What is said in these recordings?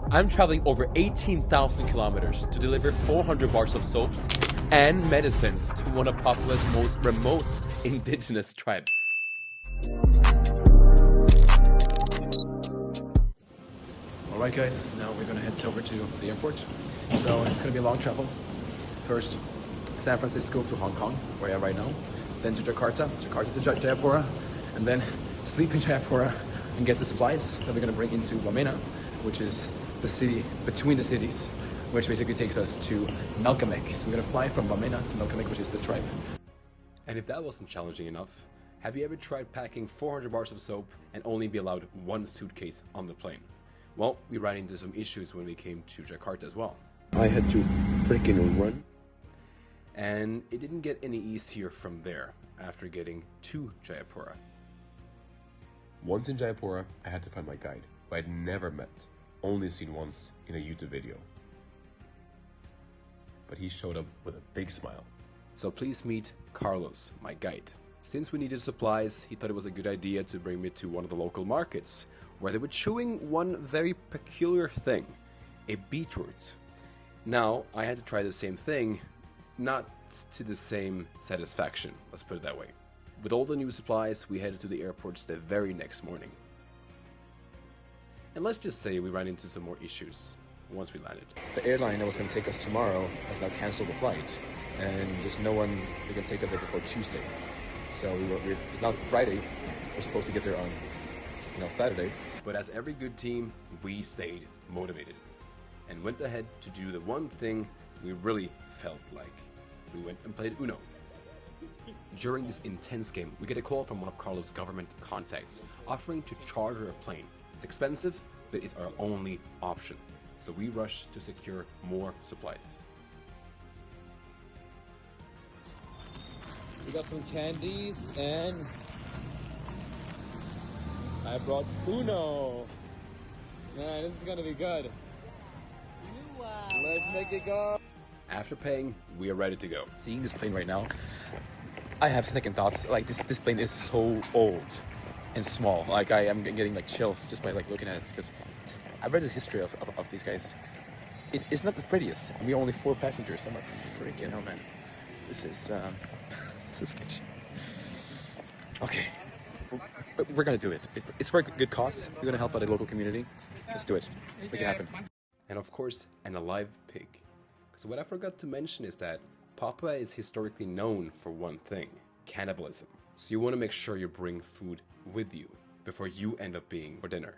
I'm traveling over 18,000 kilometers to deliver 400 bars of soaps and medicines to one of Papua's most remote indigenous tribes. Alright guys, now we're gonna head over to the airport. So it's gonna be a long travel. First, San Francisco to Hong Kong, where I am right now. Then to Jakarta, Jakarta to Jayapura, and then sleep in Jayapura and get the supplies that we're gonna bring into Wamena, which is the city between the cities, which basically takes us to Nalca. So we're gonna fly from Wamena to Nalca, which is the tribe. And if that wasn't challenging enough, have you ever tried packing 400 bars of soap and only be allowed one suitcase on the plane? Well, we ran into some issues when we came to Jakarta as well. I had to freaking run. And it didn't get any easier from there after getting to Jayapura. Once in Jayapura, I had to find my guide, who I'd never met, only seen once in a YouTube video. But he showed up with a big smile. So please meet Carlos, my guide. Since we needed supplies, he thought it was a good idea to bring me to one of the local markets, where they were chewing one very peculiar thing, a beetroot. Now, I had to try the same thing, not to the same satisfaction, let's put it that way. With all the new supplies, we headed to the airports the very next morning. And let's just say we ran into some more issues once we landed. The airline that was going to take us tomorrow has now canceled the flight, and there's no one that can take us there before Tuesday. So it's now Friday. We're supposed to get there on Saturday. But as every good team, we stayed motivated and went ahead to do the one thing we really felt like. We went and played Uno. During this intense game, we get a call from one of Carlos' government contacts offering to charter a plane. It's expensive, but it's our only option. So we rush to secure more supplies. We got some candies and I brought Uno. Man, this is gonna be good. Let's make it go. After paying, we are ready to go. Seeing this plane right now, I have second thoughts. Like this plane is so old and small. Like I am getting like chills just by like looking at it, because I read the history of these guys. It's not the prettiest. And we're only 4 passengers. I'm like, freaking hell, man. This is sketchy. Okay, but we're gonna do it. It's for a good cause. We're gonna help out the local community. Let's do it. Let's make it happen. And of course, an alive pig. Because what I forgot to mention is that Papua is historically known for one thing: cannibalism. So you want to make sure you bring food with you before you end up being for dinner.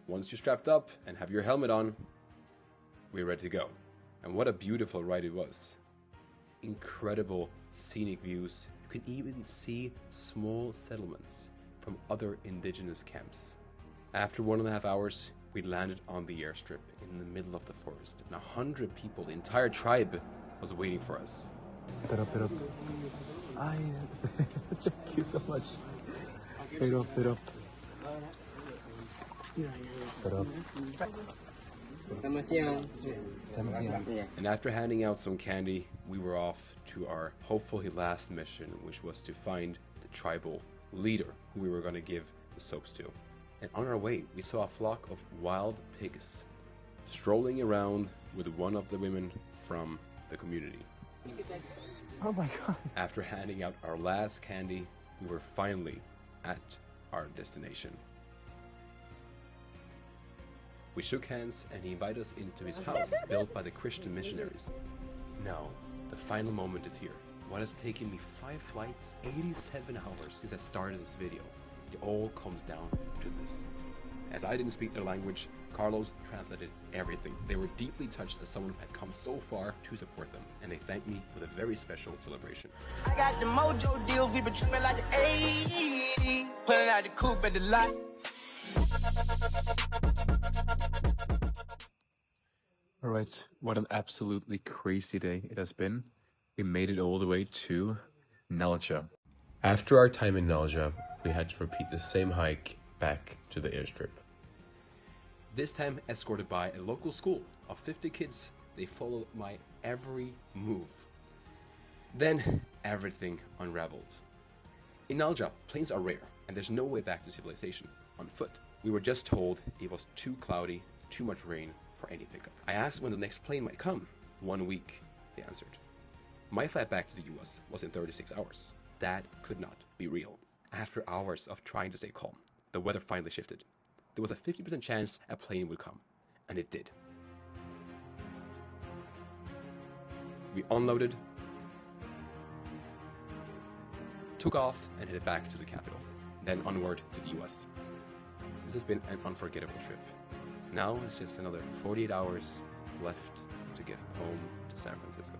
Once you're strapped up and have your helmet on, we're ready to go. And what a beautiful ride it was. Incredible scenic views. You can even see small settlements from other indigenous camps. After 1.5 hours, we landed on the airstrip in the middle of the forest, and 100 people, the entire tribe, was waiting for us. Pero. Thank you so much. Pero. And after handing out some candy, we were off to our hopefully last mission, which was to find the tribal leader who we were going to give the soaps to. And on our way, we saw a flock of wild pigs strolling around with one of the women from the community. Oh my god. After handing out our last candy, we were finally at our destination. We shook hands and he invited us into his house, built by the Christian missionaries. Now, the final moment is here. What has taken me 5 flights, 87 hours since I started this video. It all comes down to this. As I didn't speak their language, Carlos translated everything. They were deeply touched as someone had come so far to support them, and they thanked me with a very special celebration. I got the mojo deals, we been tripping like the 80s, pulling out the coupe at the lot. Alright, what an absolutely crazy day it has been. We made it all the way to Nalca. After our time in Nalca, we had to repeat the same hike back to the airstrip. This time escorted by a local school of 50 kids. They followed my every move. Then everything unraveled. In Nalca, planes are rare and there's no way back to civilization on foot. We were just told it was too cloudy too much rain for any pickup. I asked when the next plane might come. 1 week, they answered. My flight back to the US was in 36 hours. That could not be real. After hours of trying to stay calm, the weather finally shifted. There was a 50% chance a plane would come, and it did. We unloaded, took off, and headed back to the capital, then onward to the US. This has been an unforgettable trip. Now it's just another 48 hours left to get home to San Francisco.